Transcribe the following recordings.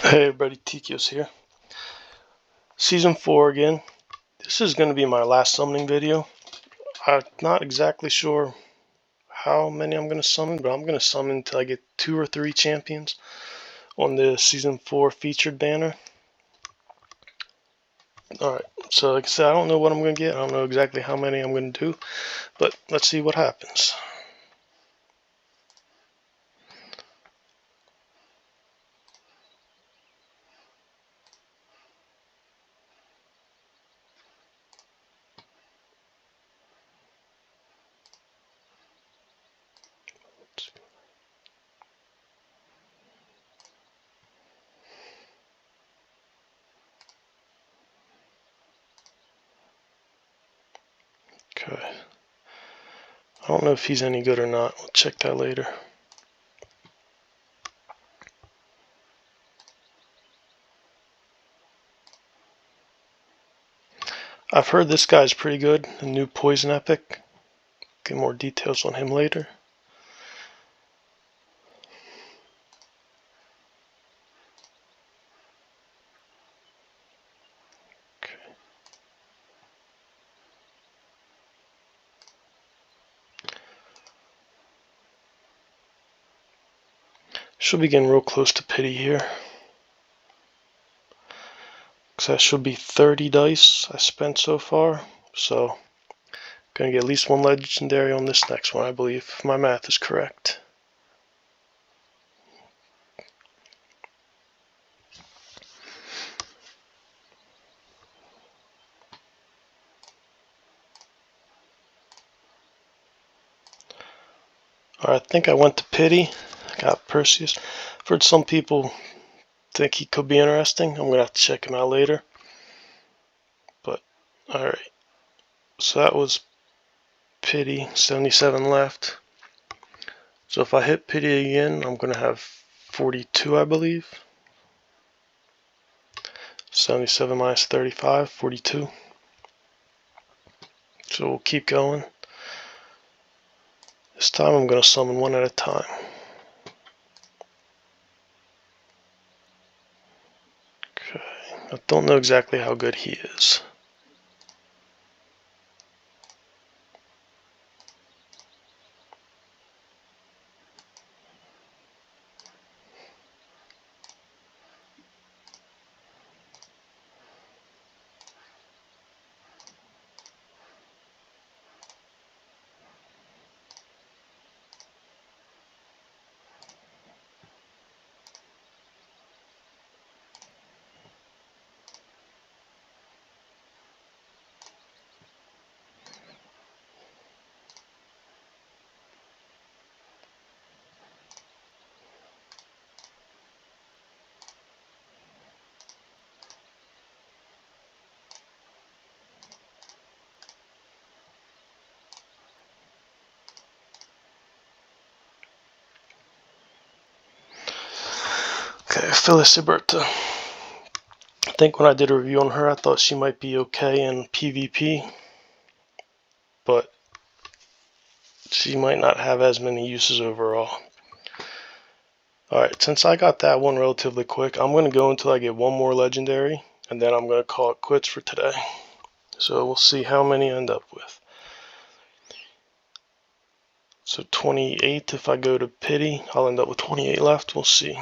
Hey everybody, Tikios here. Season 4 again. This is going to be my last summoning video. I'm not exactly sure how many I'm going to summon, but I'm going to summon until I get 2 or 3 champions on the Season 4 featured banner. Alright, so like I said, I don't know what I'm going to get. I don't know exactly how many I'm going to do, but let's see what happens. Okay. I don't know if he's any good or not. We'll check that later. I've heard this guy's pretty good, the new Poison Epic. Get more details on him later. Should be getting real close to pity here. Because that should be 30 dice I spent so far. So, gonna get at least 1 legendary on this next one, I believe, if my math is correct. Alright, I think I went to pity. I got Perseus. I've heard some people think he could be interesting. I'm gonna have to check him out later. But, alright. So that was pity, 77 left. So if I hit pity again, I'm gonna have 42, I believe. 77 minus 35, 42. So we'll keep going. This time I'm going to summon one at a time. Okay, I don't know exactly how good he is. Okay, Feliciberta. I think when I did a review on her, I thought she might be okay in PvP, but she might not have as many uses overall. Alright, since I got that one relatively quick, I'm going to go until I get 1 more legendary, and then I'm going to call it quits for today. So we'll see how many I end up with. So 28, if I go to pity, I'll end up with 28 left. We'll see.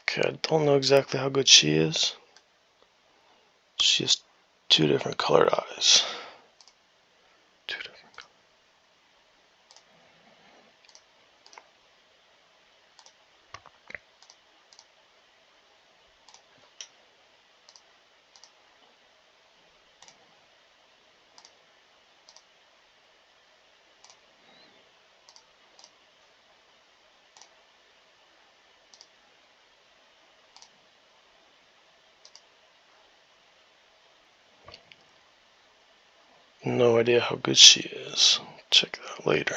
Okay, I don't know exactly how good she is. She has 2 different colored eyes. 2 different. No idea how good she is. Check that later.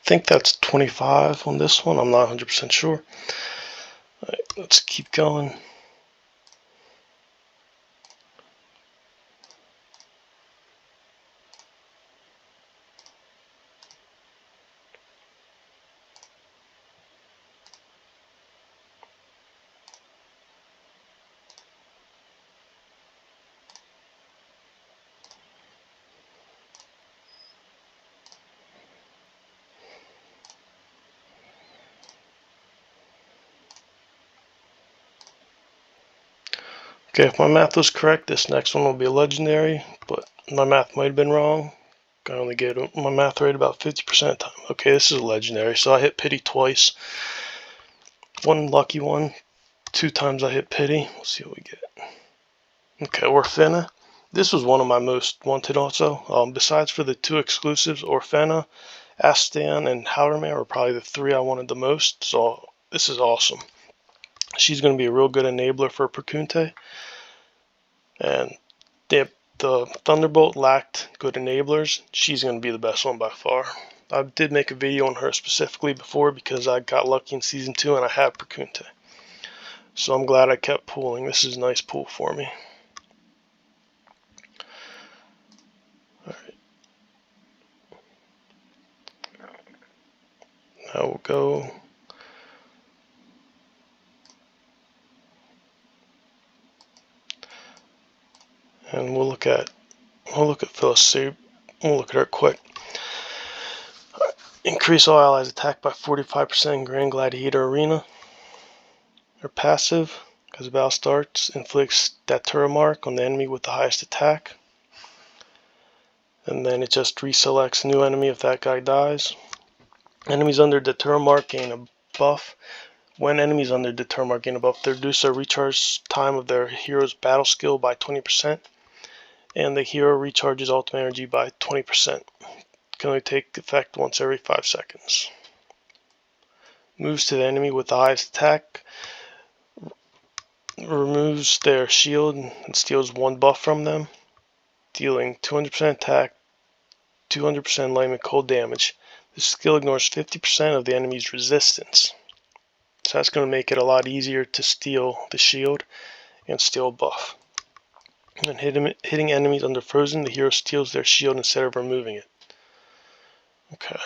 think that's 25 on this one. I'm not 100% sure. Alright, let's keep going. Okay, if my math was correct, this next one will be a legendary, but my math might have been wrong. I only get my math right about 50% of the time. Okay, this is a legendary, so I hit pity twice. One lucky one, 2 times I hit pity. We'll see what we get. Okay, Orphena. This was one of my most wanted also. Besides for the 2 exclusives, Orphena, Astan, and Howdermare were probably the 3 I wanted the most, so this is awesome. She's going to be a real good enabler for Perkunte. And the Thunderbolt lacked good enablers. She's going to be the best one by far. I did make a video on her specifically before because I got lucky in Season 2 and I have Perkunte. So I'm glad I kept pulling. This is a nice pull for me. Alright. Now we'll go. And we'll look at Phyllis. We'll look at her quick. Right. Increase all allies attack by 45% in Grand Gladiator Arena. Her passive, as the battle starts, inflicts Datura mark on the enemy with the highest attack. And then it just reselects a new enemy if that guy dies. Enemies under Datura mark gain a buff. When enemies under Datura mark gain a buff, they reduce their recharge time of their hero's battle skill by 20. And the hero recharges ultimate energy by 20%. It can only take effect once every 5 seconds. Moves to the enemy with the highest attack. Removes their shield and steals 1 buff from them, dealing 200% attack, 200% enlightenment cold damage. This skill ignores 50% of the enemy's resistance. So that's going to make it a lot easier to steal the shield and steal a buff. And hitting enemies under frozen, the hero steals their shield instead of removing it. Okay.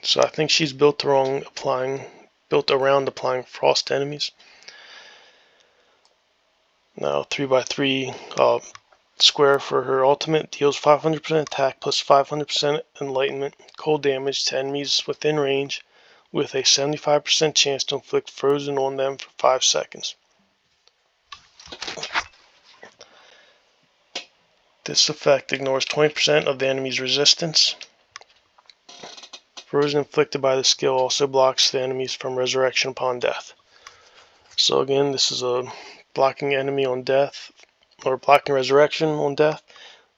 So I think she's built around applying frost enemies. Now 3x3 square for her ultimate deals 500% attack plus 500% enlightenment cold damage to enemies within range with a 75% chance to inflict frozen on them for 5 seconds. This effect ignores 20% of the enemy's resistance. Frozen inflicted by the skill also blocks the enemies from resurrection upon death. So again, this is a blocking enemy on death, or blocking resurrection on death.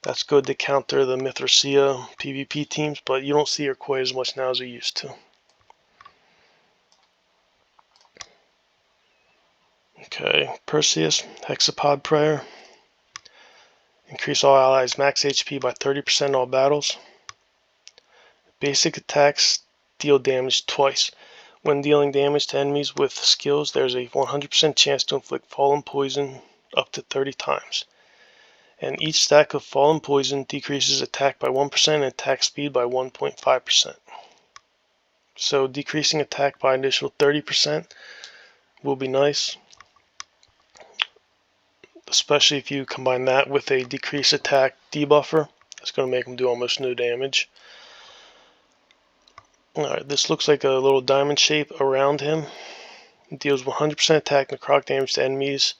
That's good to counter the Mithracia PvP teams, but you don't see her quite as much now as you used to. Okay, Perseus, Hexapod Prayer. Increase all allies max HP by 30% in all battles. Basic attacks deal damage twice. When dealing damage to enemies with skills, there's a 100% chance to inflict fallen poison up to 30 times. And each stack of fallen poison decreases attack by 1% and attack speed by 1.5%. So decreasing attack by an additional 30% will be nice. Especially if you combine that with a decreased attack debuffer. That's going to make them do almost no damage. Alright, this looks like a little diamond shape around him. It deals 100% attack necrotic damage to enemies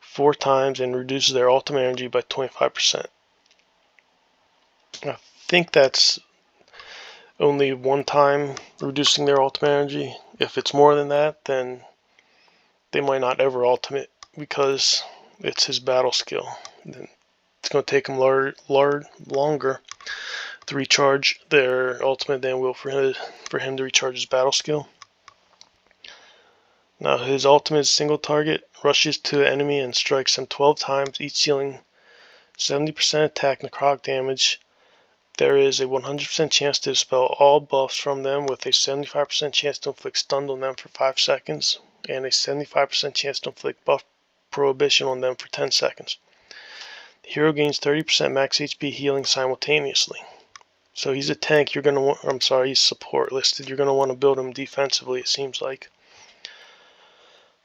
4 times and reduces their ultimate energy by 25%. I think that's only 1 time reducing their ultimate energy. If it's more than that, then they might not ever ultimate because it's his battle skill. Then it's going to take him longer to recharge their ultimate than it will for him to recharge his battle skill. Now his ultimate is single target, rushes to the enemy and strikes them 12 times, each dealing 70% attack necrotic damage there is a 100% chance to dispel all buffs from them with a 75% chance to inflict stun on them for 5 seconds and a 75% chance to inflict buff prohibition on them for 10 seconds. The hero gains 30% max HP healing simultaneously. So he's a tank, you're going to want, I'm sorry, he's support listed. You're going to want to build him defensively, it seems like.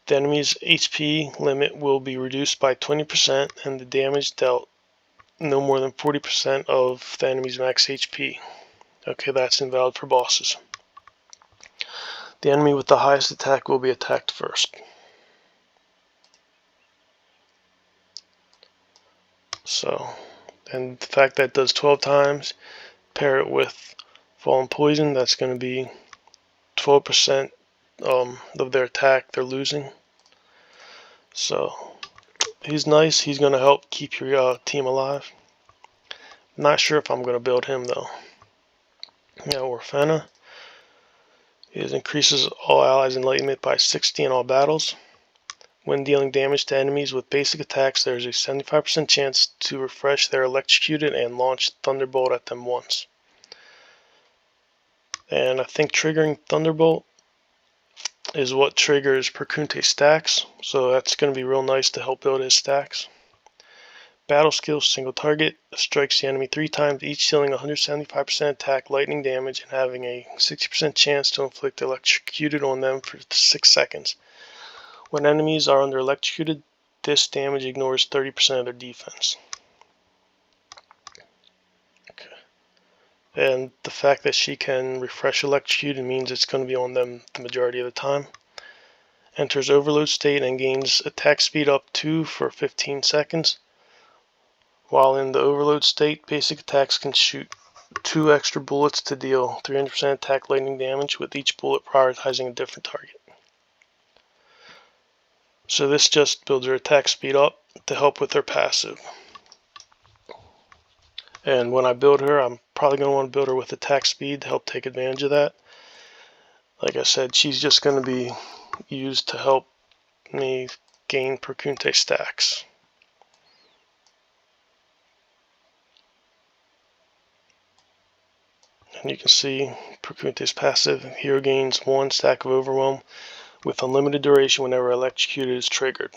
The enemy's HP limit will be reduced by 20% and the damage dealt no more than 40% of the enemy's max HP. Okay, that's invalid for bosses. The enemy with the highest attack will be attacked first. So, and the fact that it does 12 times, pair it with Fallen Poison, that's going to be 12% of their attack they're losing. So, he's nice. He's going to help keep your team alive. Not sure if I'm going to build him though. Now, Orphena increases all allies' enlightenment by 60 in all battles. When dealing damage to enemies with basic attacks, there is a 75% chance to refresh their electrocuted and launch Thunderbolt at them once. And I think triggering Thunderbolt is what triggers Perkunte's stacks, so that's going to be real nice to help build his stacks. Battle skill, single target, strikes the enemy 3 times, each dealing 175% attack lightning damage and having a 60% chance to inflict electrocuted on them for 6 seconds. When enemies are under electrocuted, this damage ignores 30% of their defense. Okay. And the fact that she can refresh electrocuted means it's going to be on them the majority of the time. Enters overload state and gains attack speed up 2 for 15 seconds. While in the overload state, basic attacks can shoot 2 extra bullets to deal 300% attack lightning damage, with each bullet prioritizing a different target. So this just builds her attack speed up to help with her passive. And when I build her, I'm probably going to want to build her with attack speed to help take advantage of that. Like I said, she's just going to be used to help me gain Perkunte stacks. And you can see Perkunte's passive. Hero gains 1 stack of Overwhelm with unlimited duration whenever electrocuted is triggered.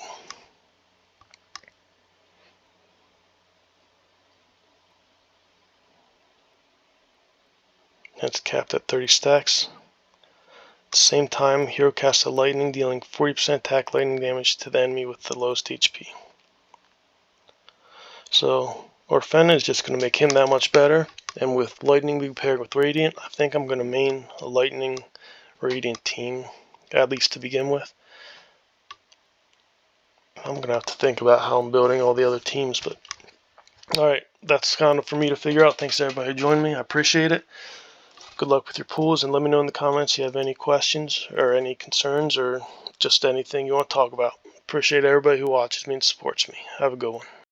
That's capped at 30 stacks. At the same time, hero casts a lightning, dealing 40% attack lightning damage to the enemy with the lowest HP. So Orphena is just going to make him that much better, and with lightning being paired with radiant, I think I'm going to main a lightning radiant team, at least to begin with. I'm going to have to think about how I'm building all the other teams, but alright, that's kind of for me to figure out. Thanks to everybody who joined me. I appreciate it. Good luck with your pools, and let me know in the comments if you have any questions or any concerns or just anything you want to talk about. Appreciate everybody who watches me and supports me. Have a good one.